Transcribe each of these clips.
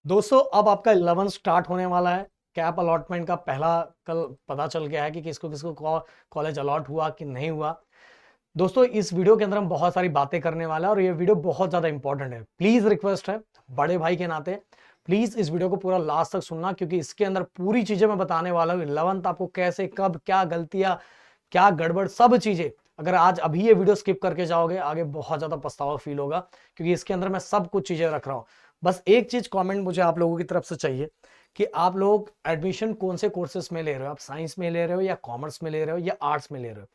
दोस्तों अब आपका 11 स्टार्ट होने वाला है। कैप अलॉटमेंट का पहला कल पता चल गया है कि किसको किसको कॉलेज अलॉट हुआ कि नहीं हुआ। दोस्तों इस वीडियो के अंदर हम बहुत सारी बातें करने वाले हैं और ये वीडियो बहुत ज्यादा इंपॉर्टेंट है। प्लीज रिक्वेस्ट है बड़े भाई के नाते प्लीज इस वीडियो को पूरा लास्ट तक सुनना, क्योंकि इसके अंदर पूरी चीजें मैं बताने वाला हूँ। 11th आपको कैसे, कब, क्या गलतियां, क्या गड़बड़, सब चीजें। अगर आज अभी ये वीडियो स्किप करके जाओगे आगे बहुत ज्यादा पछतावा फील होगा, क्योंकि इसके अंदर मैं सब कुछ चीजें रख रहा हूं। बस एक चीज कमेंट मुझे आप लोगों की तरफ से चाहिए कि आप लोग एडमिशन कौन से कोर्सेज में ले रहे हो। आप साइंस में ले रहे हो या कॉमर्स में ले रहे हो या आर्ट्स में ले रहे हो।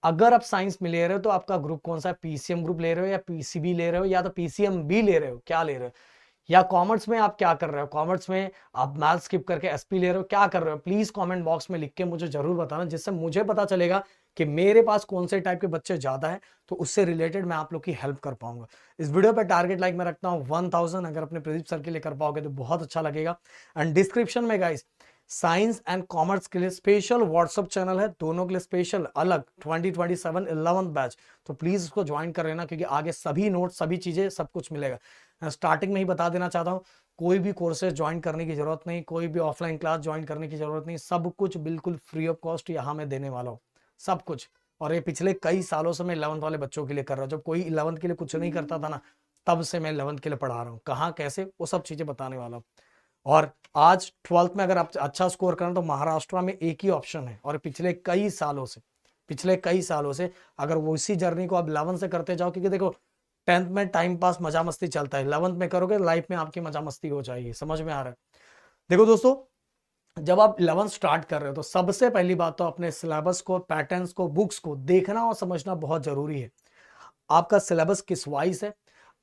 अगर आप साइंस में ले रहे हो तो आपका ग्रुप कौन सा है, पीसीएम ग्रुप ले रहे हो या पीसीबी ले रहे हो या तो पीसीएम बी ले रहे हो, क्या ले रहे हो। या कॉमर्स में आप क्या कर रहे हो, कॉमर्स में आप मैथ स्किप करके एसपी ले रहे हो, क्या कर रहे हो। प्लीज कमेंट बॉक्स में लिख के मुझे जरूर बताना, जिससे मुझे पता चलेगा कि मेरे पास कौन से टाइप के बच्चे ज्यादा है, तो उससे रिलेटेड मैं आप लोग की हेल्प कर पाऊंगा। इस वीडियो पे टारगेट लाइक मैं रखता हूँ 1000। अगर अपने प्रदीप सर के लिए कर पाओगे तो बहुत अच्छा लगेगा। एंड डिस्क्रिप्शन में गाइस साइंस एंड कॉमर्स के लिए स्पेशल व्हाट्सअप चैनल है, दोनों के लिए स्पेशल अलग 2027 11th बैच। तो प्लीज उसको ज्वाइन कर लेना, क्योंकि आगे सभी नोट, सभी चीजें, सब कुछ मिलेगा। स्टार्टिंग में ही बता देना चाहता हूँ, कोई भी कोर्सेज ज्वाइन करने की जरूरत नहीं, कोई भी ऑफलाइन क्लास ज्वाइन करने की जरूरत नहीं। सब कुछ बिल्कुल फ्री ऑफ कॉस्ट यहाँ मैं देने वाला हूँ, सब कुछ। और ये पिछले कई सालों से मैं 11th वाले बच्चों के लिए कर रहा हूँ। जब कोई 11th के लिए कुछ नहीं करता था ना, तब से मैं 11th के लिए पढ़ा रहा हूँ। कहाँ कैसे, वो सब चीजें बताने वाला हूँ। और आज 12th में अगर आप अच्छा स्कोर करना तो महाराष्ट्र में एक ही ऑप्शन है। और पिछले कई सालों से अगर वो इसी जर्नी को आप 11th से करते जाओ, क्योंकि देखो 10th में टाइम पास मजा मस्ती चलता है, 11th में करोगे लाइफ में आपकी मजा मस्ती हो जाएगी। समझ में आ रहा है। देखो दोस्तों, जब आप 11th स्टार्ट कर रहे हो तो सबसे पहली बात तो अपने सिलेबस को, पैटर्न्स को, बुक्स को देखना और समझना बहुत जरूरी है। आपका सिलेबस किस वाइज है,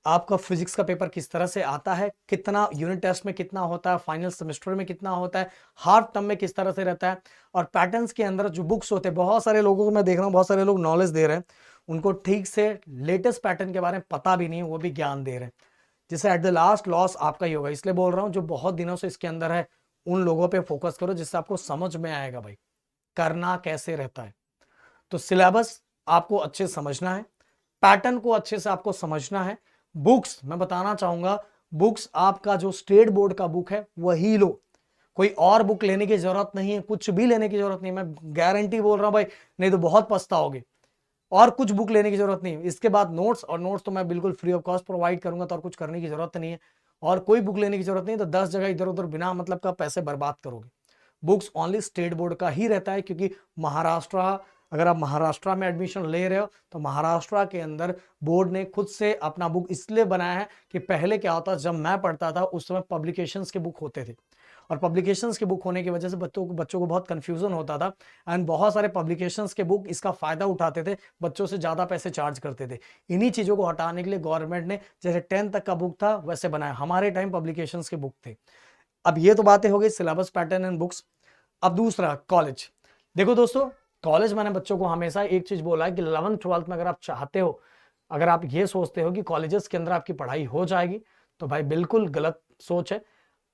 आपका फिजिक्स का पेपर किस तरह से आता है, कितना यूनिट टेस्ट में कितना होता है, फाइनल सेमेस्टर में कितना होता है, हाफ टर्म में किस तरह से रहता है। और पैटर्न्स के अंदर जो बुक्स होते हैं, बहुत सारे लोगों को मैं देख रहा हूँ, बहुत सारे लोग नॉलेज दे रहे हैं, उनको ठीक से लेटेस्ट पैटर्न के बारे में पता भी नहीं है, वो भी ज्ञान दे रहे हैं, जिससे एट द लास्ट लॉस आपका ही होगा। इसलिए बोल रहा हूँ जो बहुत दिनों से इसके अंदर है उन लोगों पे फोकस करो, जिससे आपको समझ में आएगा भाई करना कैसे रहता है। तो सिलेबस आपको अच्छे से समझना है, पैटर्न को अच्छे से आपको समझना है। बुक्स मैं बताना चाहूंगा, बुक्स आपका जो स्टेट बोर्ड का बुक है वही लो, कोई और बुक लेने की जरूरत नहीं है, कुछ भी लेने की जरूरत नहीं। मैं गारंटी बोल रहा हूं भाई, नहीं तो बहुत पछताओगे। और कुछ बुक लेने की जरूरत नहीं। इसके बाद नोट्स, और नोट्स तो मैं बिल्कुल फ्री ऑफ कॉस्ट प्रोवाइड करूंगा, तो और कुछ करने की जरूरत नहीं है। और कोई बुक लेने की जरूरत नहीं, तो 10 जगह इधर उधर बिना मतलब का पैसे बर्बाद करोगे। बुक्स ओनली स्टेट बोर्ड का ही रहता है, क्योंकि महाराष्ट्र, अगर आप महाराष्ट्र में एडमिशन ले रहे हो तो महाराष्ट्र के अंदर बोर्ड ने खुद से अपना बुक इसलिए बनाया है कि पहले क्या होता, जब मैं पढ़ता था उस समय पब्लिकेशंस के बुक होते थे, और पब्लिकेशंस के बुक होने की वजह से बच्चों को बहुत कंफ्यूजन होता था। एंड बहुत सारे पब्लिकेशंस के बुक इसका फायदा उठाते थे, बच्चों से ज्यादा पैसे चार्ज करते थे। इन्हीं चीजों को हटाने के लिए गवर्नमेंट ने जैसे 10th तक का बुक था वैसे बनाया। हमारे टाइम पब्लिकेशंस के बुक थे। अब ये तो बातें हो गई सिलेबस, पैटर्न एंड बुक्स। अब दूसरा कॉलेज। देखो दोस्तों, कॉलेज मैंने बच्चों को हमेशा एक चीज बोला है कि 11th 12th में अगर आप चाहते हो, अगर आप ये सोचते हो कि कॉलेजेस के अंदर आपकी पढ़ाई हो जाएगी, तो भाई बिल्कुल गलत सोच है।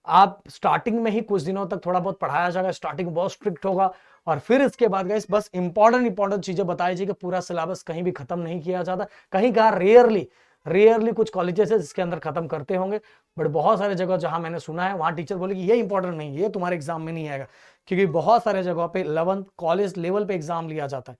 आप स्टार्टिंग में ही कुछ दिनों तक थोड़ा बहुत पढ़ाया जाएगा, स्टार्टिंग बहुत स्ट्रिक्ट होगा, और फिर इसके बाद गाइस बस इंपॉर्टेंट चीजें बताई जाएगी। पूरा सिलेबस कहीं भी खत्म नहीं किया जाता। कहीं कहा रेयरली, रेयरली कुछ कॉलेजेस है जिसके अंदर खत्म करते होंगे, बट बहुत सारे जगह जहां मैंने सुना है वहां टीचर बोले कि ये इंपॉर्टेंट नहीं, ये तुम्हारे एग्जाम में नहीं आएगा। क्योंकि बहुत सारे जगह पे 11th कॉलेज लेवल पे एग्जाम लिया जाता है,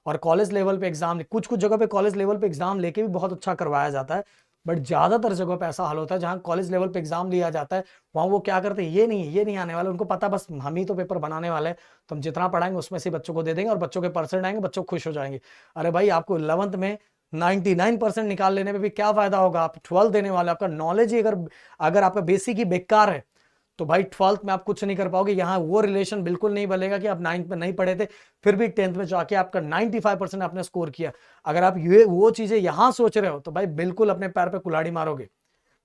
और कॉलेज लेवल पे एग्जाम, कुछ कुछ जगह पे कॉलेज लेवल पे एग्जाम लेके भी बहुत अच्छा करवाया जाता है। बट ज्यादातर जगहों पे ऐसा हाल होता है जहां कॉलेज लेवल पे एग्जाम लिया जाता है, वहां वो क्या करते हैं, ये नहीं आने वाला, उनको पता बस हम ही तो पेपर बनाने वाले हैं, तो हम जितना पढ़ाएंगे उसमें से बच्चों को दे देंगे और बच्चों के परसेंट आएंगे, बच्चों खुश हो जाएंगे। अरे भाई आपको 11th में 99% निकाल लेने में भी क्या फायदा होगा। आप 12th देने वाले, आपका नॉलेज ही अगर अगर आपका बेसिक ही बेकार है, तो भाई 12th में आप कुछ नहीं कर पाओगे। यहाँ वो रिलेशन बिल्कुल नहीं बनेगा कि आप 9th में नहीं पढ़े थे फिर भी 10th में जाके आपका 95% आपने स्कोर किया। अगर आप ये वो चीजें यहां सोच रहे हो तो भाई बिल्कुल अपने पैर पे कुल्हाड़ी मारोगे।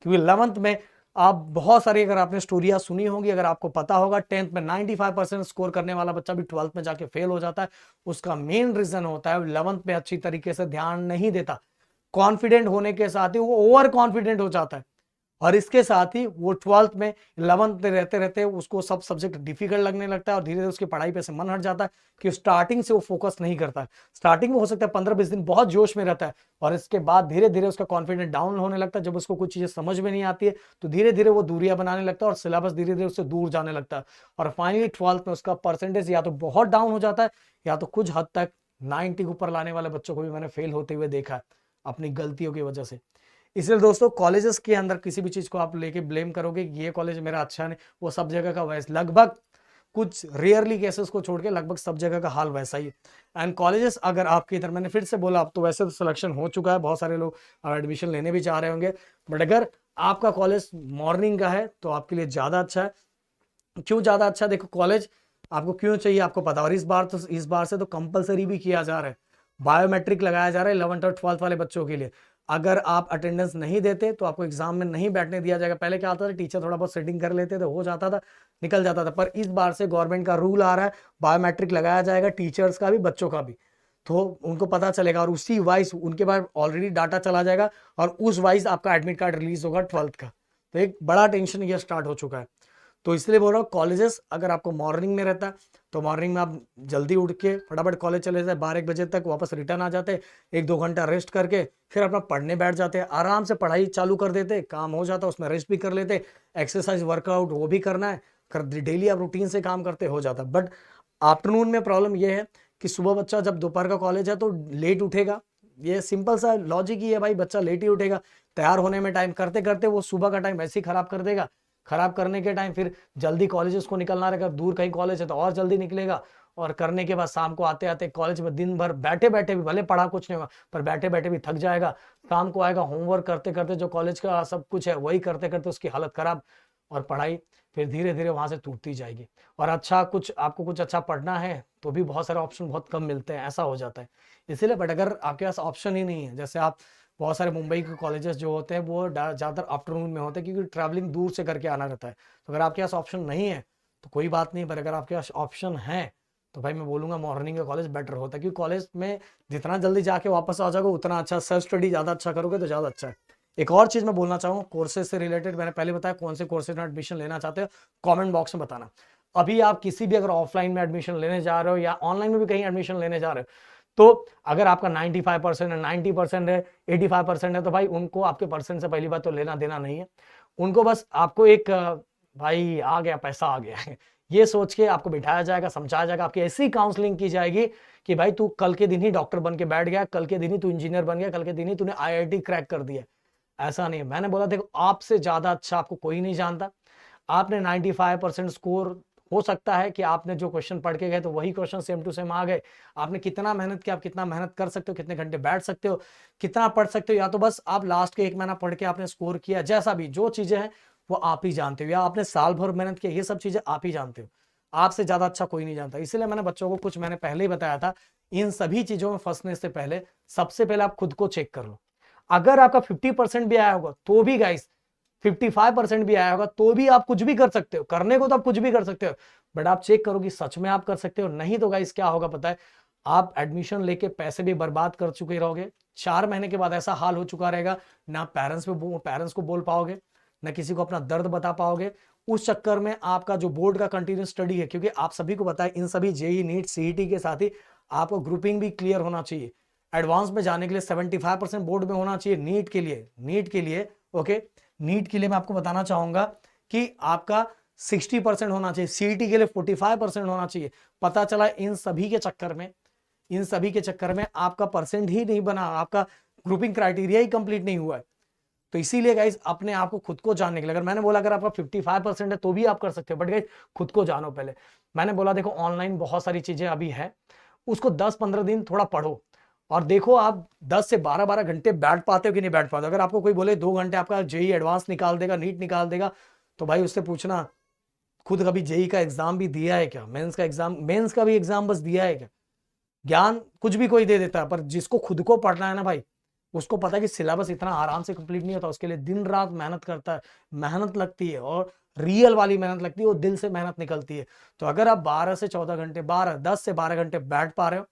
क्योंकि 11th में आप बहुत सारी, अगर आपने स्टोरियां सुनी होंगी, अगर आपको पता होगा 10th में 95% स्कोर करने वाला बच्चा भी 12th में जाके फेल हो जाता है। उसका मेन रीजन होता है 11th में अच्छी तरीके से ध्यान नहीं देता, कॉन्फिडेंट होने के साथ ही वो ओवर कॉन्फिडेंट हो जाता है। और इसके साथ ही वो 12th में 11th में रहते रहते उसको सब सब्जेक्ट डिफिकल्ट लगने लगता है और धीरे धीरे उसकी पढ़ाई पे से मन हट जाता है कि स्टार्टिंग से वो फोकस नहीं करता है। स्टार्टिंग में हो सकता है 15-20 दिन बहुत जोश में रहता है और इसके बाद धीरे धीरे उसका कॉन्फिडेंस डाउन होने लगता है। जब उसको कुछ चीजें समझ में नहीं आती है तो धीरे धीरे वो दूरियां बनाने लगता है और सिलेबस धीरे धीरे उससे दूर जाने लगता है और फाइनली 12th में उसका परसेंटेज या तो बहुत डाउन हो जाता है या तो कुछ हद तक 90 के ऊपर लाने वाले बच्चों को भी मैंने फेल होते हुए देखा है अपनी गलतियों की वजह से। इसलिए दोस्तों कॉलेजेस के अंदर किसी भी चीज को आप लेके ब्लेम करोगे कि ये कॉलेज मेरा अच्छा नहीं, वो सब जगह का वैसे लगभग कुछ रेयरली केसेस को छोड़ के लगभग सब जगह का हाल वैसा ही है। एंड कॉलेजेस अगर आपकी इधर मैंने फिर से बोला अब तो वैसे तो सिलेक्शन हो चुका है, बहुत सारे लोग एडमिशन लेने भी चाह रहे होंगे, बट अगर आपका कॉलेज मॉर्निंग का है तो आपके लिए ज्यादा अच्छा है। क्यों ज्यादा अच्छा? देखो कॉलेज आपको क्यों चाहिए आपको पता, और इस बार से तो कंपलसरी भी किया जा रहा है, बायोमेट्रिक लगाया जा रहा है 11th और 12th वाले बच्चों के लिए। अगर आप अटेंडेंस नहीं देते तो आपको एग्जाम में नहीं बैठने दिया जाएगा। पहले क्या होता था, टीचर थोड़ा बहुत सेटिंग कर लेते थे, हो जाता था, निकल जाता था, पर इस बार से गवर्नमेंट का रूल आ रहा है बायोमेट्रिक लगाया जाएगा, टीचर्स का भी बच्चों का भी, तो उनको पता चलेगा और उसी वाइज उनके पास ऑलरेडी डाटा चला जाएगा और उस वाइज आपका एडमिट कार्ड रिलीज होगा 12th का। तो एक बड़ा टेंशन ये स्टार्ट हो चुका है। तो इसलिए बोल रहा हूँ कॉलेजेस अगर आपको मॉर्निंग में रहता है तो मॉर्निंग में आप जल्दी उठ के फटाफट कॉलेज चले जाए, 12-1 बजे तक वापस रिटर्न आ जाते, 1-2 घंटा रेस्ट करके फिर अपना पढ़ने बैठ जाते, आराम से पढ़ाई चालू कर देते, काम हो जाता, उसमें रेस्ट भी कर लेते, एक्सरसाइज वर्कआउट वो भी करना है, कर डेली आप रूटीन से काम करते हो जाता। बट आफ्टरनून में प्रॉब्लम ये है कि सुबह बच्चा जब दोपहर का कॉलेज है तो लेट उठेगा, ये सिंपल सा लॉजिक ही है भाई, बच्चा लेट ही उठेगा, तैयार होने में टाइम करते करते वो सुबह का टाइम वैसे ही खराब कर देगा, खराब करने के टाइम फिर जल्दी कॉलेज उसको निकलना रहेगा, दूर कहीं कॉलेज है तो और जल्दी निकलेगा, और करने के बाद शाम को आते आते कॉलेज में दिन भर बैठे बैठे भी, भले पढ़ा कुछ नहीं होगा पर बैठे बैठे भी थक जाएगा, शाम को आएगा होमवर्क करते करते जो कॉलेज का सब कुछ है वही करते करते उसकी हालत खराब, और पढ़ाई फिर धीरे धीरे वहां से टूटती जाएगी। और अच्छा कुछ आपको कुछ अच्छा पढ़ना है तो भी बहुत सारे ऑप्शन बहुत कम मिलते हैं, ऐसा हो जाता है। इसीलिए बट अगर आपके पास ऑप्शन ही नहीं है, जैसे आप बहुत सारे मुंबई के कॉलेजेस जो होते हैं वो ज़्यादातर आफ्टरनून में होते हैं क्योंकि ट्रैवलिंग दूर से करके आना रहता है। तो अगर आपके पास ऑप्शन नहीं है तो कोई बात नहीं, पर अगर आपके पास ऑप्शन है तो भाई मैं बोलूँगा मॉर्निंग का कॉलेज बेटर होता है, क्योंकि कॉलेज में जितना जल्दी जाके वापस आ जाओगे उतना अच्छा, सेल्फ स्टडी ज़्यादा अच्छा करोगे तो ज़्यादा अच्छा है। एक और चीज़ मैं बोलना चाहूँ कोर्सेज से रिलेटेड, मैंने पहले बताया कौन से कोर्सेज में एडमिशन लेना चाहते हो, कॉमेंट बॉक्स में बताना। अभी आप किसी भी अगर ऑफलाइन में एडमिशन लेने जा रहे हो या ऑनलाइन में भी कहीं एडमिशन लेने जा रहे हो, तो अगर आपका 95% है, 90% है, 85% है, तो भाई उनको आपके परसेंट से पहली बात तो लेना देना नहीं है। उनको बस आपको एक भाई आ गया पैसा आ गया है ये सोच के आपको बिठाया जाएगा, समझाया जाएगा, आपकी ऐसी काउंसलिंग की जाएगी कि भाई तू कल के दिन ही डॉक्टर बन के बैठ गया, कल के दिन ही तू इंजीनियर बन गया, कल के दिन ही तूने IIT क्रैक कर दिया। ऐसा नहीं है, मैंने बोला देखो आपसे ज्यादा अच्छा आपको कोई नहीं जानता। आपने 95% स्कोर, हो सकता है कि आपने जो क्वेश्चन पढ़ के गए तो वही क्वेश्चन सेम टू सेम आ गए, आपने कितना मेहनत किया, आप कितना मेहनत कर सकते हो, कितने घंटे बैठ सकते हो, कितना पढ़ सकते हो, या तो बस आप लास्ट के 1 महीना पढ़ के आपने स्कोर किया, जैसा भी जो चीजें हैं वो आप ही जानते हो, या आपने साल भर मेहनत किया, ये सब चीजें आप ही जानते हो, आपसे ज्यादा अच्छा कोई नहीं जानता। इसलिए मैंने बच्चों को कुछ मैंने पहले ही बताया था, इन सभी चीजों में फंसने से पहले सबसे पहले आप खुद को चेक कर लो। अगर आपका 50% भी आया होगा तो भी गाइस, 55% भी आया होगा तो भी आप कुछ भी कर सकते हो, करने को तो आप कुछ भी कर सकते हो, बट आप चेक करो कि सच में आप कर सकते हो। नहीं तो गाइस क्या होगा पता है, आप एडमिशन लेके पैसे भी बर्बाद कर चुके रहोगे, 4 महीने के बाद ऐसा हाल हो चुका रहेगा, ना पेरेंट्स को बोल पाओगे, ना किसी को अपना दर्द बता पाओगे। उस चक्कर में आपका जो बोर्ड का कंटिन्यूस स्टडी है, क्योंकि आप सभी को पता है इन सभी जेई नीट सीईटी के साथ ही आपको ग्रुपिंग भी क्लियर होना चाहिए, एडवांस में जाने के लिए 75% बोर्ड में होना चाहिए। नीट के लिए ओके, नीट के लिए मैं आपको बताना चाहूंगा कि आपका 60% होना चाहिए, सीईटी के लिए 45% होना चाहिए। पता चला इन सभी के चक्कर में आपका परसेंट ही नहीं बना, आपका ग्रुपिंग क्राइटेरिया ही कंप्लीट नहीं हुआ है। तो इसीलिए गाइस अपने आप को खुद को जानने के लिए, अगर मैंने बोला अगर आपका 55% है तो भी आप कर सकते हो, बट गाइस खुद को जानो पहले। मैंने बोला देखो ऑनलाइन बहुत सारी चीजें अभी है, उसको 10-15 दिन थोड़ा पढ़ो और देखो आप 10 से 12 घंटे बैठ पाते हो कि नहीं बैठ पाते हो। अगर आपको कोई बोले 2 घंटे आपका जेई एडवांस निकाल देगा, नीट निकाल देगा, तो भाई उससे पूछना खुद कभी जेई का एग्जाम भी दिया है क्या, मेंस का भी एग्जाम बस दिया है क्या। ज्ञान कुछ भी कोई दे देता है, पर जिसको खुद को पढ़ना है ना भाई, उसको पता है कि सिलेबस इतना आराम से कंप्लीट नहीं होता, उसके लिए दिन रात मेहनत करता है, मेहनत लगती है और रियल वाली मेहनत लगती है, वो दिल से मेहनत निकलती है। तो अगर आप 12 से 14 घंटे 10 से 12 घंटे बैठ पा रहे हो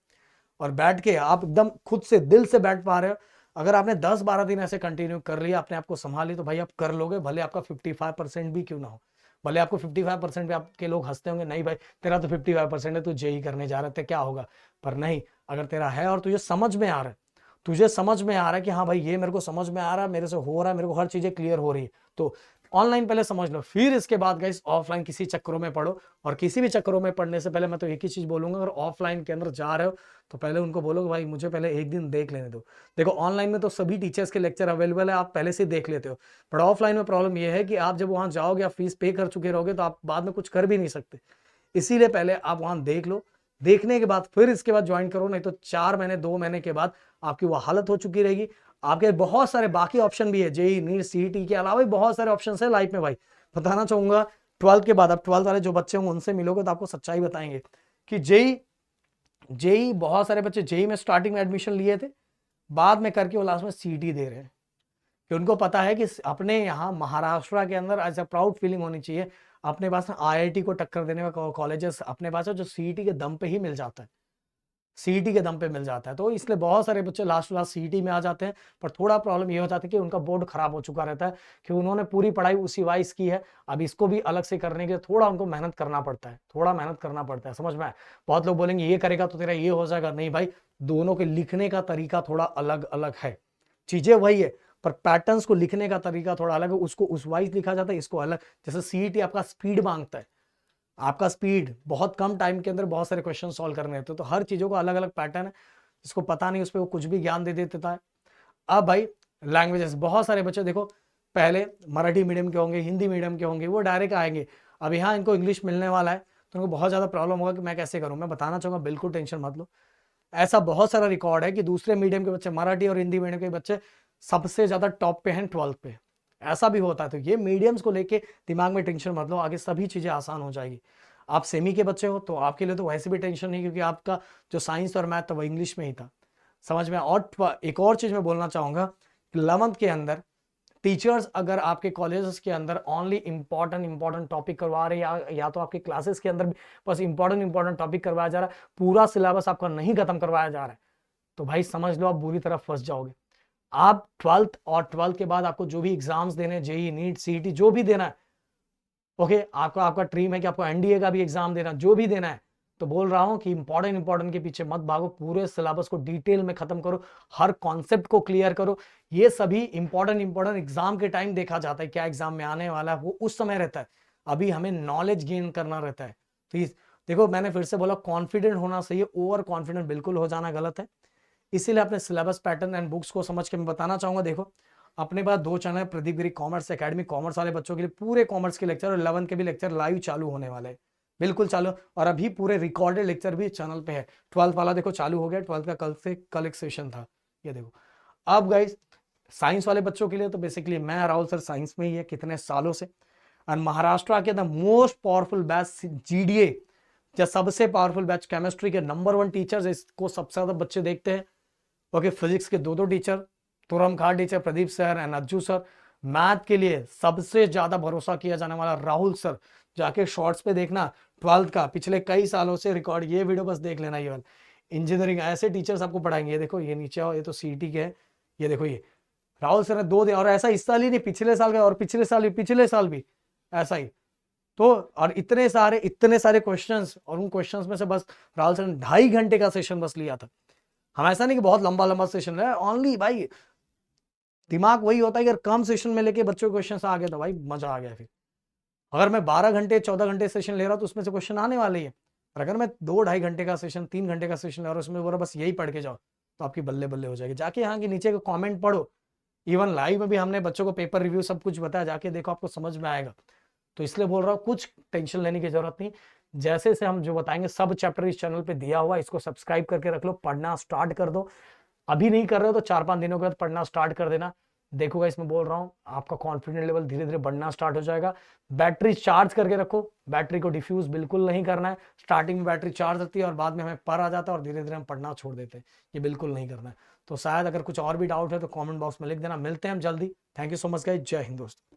और बैठ के आप एकदम खुद से दिल से बैठ पा रहे हो, अगर आपने 10-12 दिन ऐसे कंटिन्यू कर लिया, अपने आप को संभाली, तो भाई आप कर लोगे, भले आपका 55% भी क्यों ना हो। भले आपको 55% पे आपके लोग हंसते होंगे, नहीं भाई तेरा तो 55% है, तू जेई करने जा रहा है, क्या होगा। पर नहीं, अगर तेरा है और तुझे समझ में आ रहा है, तुझे समझ में आ रहा है कि हाँ भाई ये मेरे को समझ में आ रहा है, मेरे से हो रहा है, मेरे को हर चीजें क्लियर हो रही है, तो ऑनलाइन पहले समझ लो, फिर इसके बाद गाइस ऑफलाइन किसी चक्करों में पढ़ो। और किसी भी चक्करों में पढ़ने से पहले मैं तो एक ही चीज बोलूंगा, अगर ऑफलाइन के अंदर जा रहे हो तो पहले उनको बोलो कि भाई मुझे पहले एक दिन देख लेने दो। देखो ऑनलाइन में तो सभी टीचर्स के लेक्चर अवेलेबल है, आप पहले से देख लेते हो। बट ऑफलाइन में प्रॉब्लम यह है कि आप जब वहां जाओगे, आप फीस पे कर चुके रहोगे, तो आप बाद में कुछ कर भी नहीं सकते। इसीलिए पहले आप वहां देख लो, देखने के बाद फिर इसके बाद ज्वाइन करो, नहीं तो 4 महीने 2 महीने के बाद आपकी वो हालत हो चुकी रहेगी। आपके बहुत सारे बाकी ऑप्शन भी है, जेई नीट सीईटी के अलावा भी बहुत सारे ऑप्शन है लाइफ में भाई। बताना चाहूंगा 12th के बाद, अब 12th वाले जो बच्चे होंगे उनसे मिलोगे तो आपको सच्चाई बताएंगे कि जेई जेई बहुत सारे बच्चे जेई में स्टार्टिंग में एडमिशन लिए थे, बाद में करके वो लास्ट में सीईटी दे रहे हैं, कि उनको पता है कि अपने यहाँ महाराष्ट्र के अंदर ऐसा प्राउड फीलिंग होनी चाहिए, अपने पास आईआईटी को टक्कर देने वाले कॉलेजेस अपने पास है, जो सीईटी के दम पे ही मिल जाता है, सीईटी के दम पे मिल जाता है। तो इसलिए बहुत सारे बच्चे लास्ट सीईटी में आ जाते हैं। पर थोड़ा प्रॉब्लम ये हो जाती है कि उनका बोर्ड खराब हो चुका रहता है, कि उन्होंने पूरी पढ़ाई उसी वाइज की है, अब इसको भी अलग से करने के लिए थोड़ा उनको मेहनत करना पड़ता है, थोड़ा मेहनत करना पड़ता है, समझ में आए। बहुत लोग बोलेंगे ये करेगा तो तेरा ये हो जाएगा, नहीं भाई, दोनों के लिखने का तरीका थोड़ा अलग अलग है, चीजें वही है, पर पैटर्न्स को लिखने का तरीका थोड़ा अलग है, उसको उस वाइज लिखा जाता है, इसको अलग। जैसे सीईटी आपका स्पीड मांगता है, आपका स्पीड बहुत कम टाइम के अंदर बहुत सारे क्वेश्चन सॉल्व करने होते हैं, तो हर चीजों का अलग अलग पैटर्न है, जिसको पता नहीं उस पर वो कुछ भी ज्ञान दे देता है। अब भाई लैंग्वेजेस, बहुत सारे बच्चे देखो पहले मराठी मीडियम के होंगे, हिंदी मीडियम के होंगे, वो डायरेक्ट आएंगे, अब यहाँ इनको इंग्लिश मिलने वाला है, तो उनको बहुत ज्यादा प्रॉब्लम होगा कि मैं कैसे करूँ। मैं बताना चाहूंगा बिल्कुल टेंशन मत लो, ऐसा बहुत सारा रिकॉर्ड है कि दूसरे मीडियम के बच्चे, मराठी और हिंदी मीडियम के बच्चे सबसे ज्यादा टॉप पे हैं 12th पे, ऐसा भी होता है। तो ये मीडियम्स को लेके दिमाग में टेंशन मत लो, आगे सभी चीजें आसान हो जाएगी। आप सेमी के बच्चे हो तो आपके लिए तो वैसे भी टेंशन नहीं, क्योंकि आपका जो साइंस और मैथ था वो इंग्लिश में ही था, समझ में। और एक और चीज मैं बोलना चाहूंगा, 11th के अंदर टीचर्स अगर आपके कॉलेजेस के अंदर ओनली इंपॉर्टेंट टॉपिक करवा रहे हैं, या तो आपके क्लासेस के अंदर भी बस इंपॉर्टेंट टॉपिक करवाया जा रहा है, पूरा सिलेबस आपका नहीं खत्म करवाया जा रहा है, तो भाई समझ लो आप बुरी तरह फंस जाओगे। आप 12th और 12th के बाद आपको जो भी एग्जाम्स देने, जेई नीट सीईटी जो भी देना है, ओके, आपका ड्रीम है कि आपको एनडीए का भी एग्जाम देना, जो भी देना है, तो बोल रहा हूं कि इंपॉर्टेंट के पीछे मत भागो, पूरे सिलेबस को डिटेल में खत्म करो, हर कॉन्सेप्ट को क्लियर करो। ये सभी इंपॉर्टेंट एग्जाम के टाइम देखा जाता है, क्या एग्जाम में आने वाला है वो उस समय रहता है, अभी हमें नॉलेज गेन करना रहता है। तो देखो मैंने फिर से बोला, कॉन्फिडेंट होना सही है, ओवर कॉन्फिडेंट बिल्कुल हो जाना गलत है। इसीलिए अपने सिलेबस पैटर्न एंड बुक्स को समझ के मैं बताना चाहूंगा। देखो अपने पास 2 चैनल है, प्रदीप गिरी कॉमर्स एकेडमी, कॉमर्स वाले बच्चों के लिए पूरे कॉमर्स के लेक्चर और 11 के भी लेक्चर लाइव चालू होने वाले हैं, बिल्कुल चालू। और अभी पूरे रिकॉर्डेड लेक्चर भी चैनल पे है। 12th वाला देखो चालू हो गया, 12th का कल एक सेशन था, ये देखो। अब गाइस साइंस वाले बच्चों के लिए तो बेसिकली मैं राहुल सर साइंस में ही है कितने सालों से, और महाराष्ट्र के the most powerful batch GDA, जो सबसे पावरफुल बैच, केमिस्ट्री के नंबर 1 टीचर्स, इसको सबसे ज्यादा बच्चे देखते हैं। ओके, फिजिक्स के 2 टीचर, तुरम खाड़ teacher Pradeep sir and Ajju sir. Math के लिए सबसे ज्यादा भरोसा किया जाने वाला राहुल सर, जाके शॉर्ट्स पे देखना 12th का पिछले कई सालों से रिकॉर्ड, ये वीडियो बस देख लेना। ये वाला इंजीनियरिंग ऐसे टीचर्स आपको पढ़ाएंगे, ये देखो ये नीचे आओ, ये तो सीईटी के है, ये देखो ये राहुल सर ने 2 दिन, और ऐसा इस साल ही नहीं, पिछले साल का, और पिछले साल भी ऐसा ही। तो और इतने सारे क्वेश्चंस, और उन क्वेश्चंस में से बस राहुल सर ने 2.5 घंटे का सेशन बस लिया था। हम ऐसा नहीं कि बहुत लंबा सेशन है, ओनली भाई दिमाग वही होता है कि अगर कम सेशन में लेके बच्चों के क्वेश्चन आ गए तो भाई मजा आ गया। फिर अगर मैं 12 घंटे 14 घंटे सेशन ले रहा हूं तो उसमें से क्वेश्चन आने वाले ही है, और अगर मैं 2-2.5 घंटे का सेशन, 3 घंटे का सेशन ले रहा हूं, उसमें बोला बस यही पढ़ के जाओ, तो आपकी बल्ले बल्ले हो जाएगी। जाके यहाँ के नीचे के कॉमेंट पढ़ो, इवन लाइव में भी हमने बच्चों को पेपर रिव्यू सब कुछ बताया, जाके देखो आपको समझ में आएगा। तो इसलिए बोल रहा हूँ कुछ टेंशन लेने की जरूरत नहीं, जैसे से हम जो बताएंगे सब चैप्टर इस चैनल पे दिया हुआ, इसको सब्सक्राइब करके रख लो, पढ़ना स्टार्ट कर दो। अभी नहीं कर रहे हो तो 4-5 दिनों के बाद पढ़ना स्टार्ट कर देना। देखोगा इसमें बोल रहा हूँ आपका कॉन्फिडेंस लेवल धीरे धीरे बढ़ना स्टार्ट हो जाएगा। बैटरी चार्ज करके रखो, बैटरी को डिफ्यूज बिल्कुल नहीं करना है। स्टार्टिंग में बैटरी चार्ज रहती है और बाद में हमें पर आ जाता है और धीरे धीरे हम पढ़ना छोड़ देते हैं, ये बिल्कुल नहीं करना है। तो शायद अगर कुछ और भी डाउट है तो कमेंट बॉक्स में लिख देना। मिलते हैं हम जल्दी। Thank you so much guys, जय हिंद दोस्तों।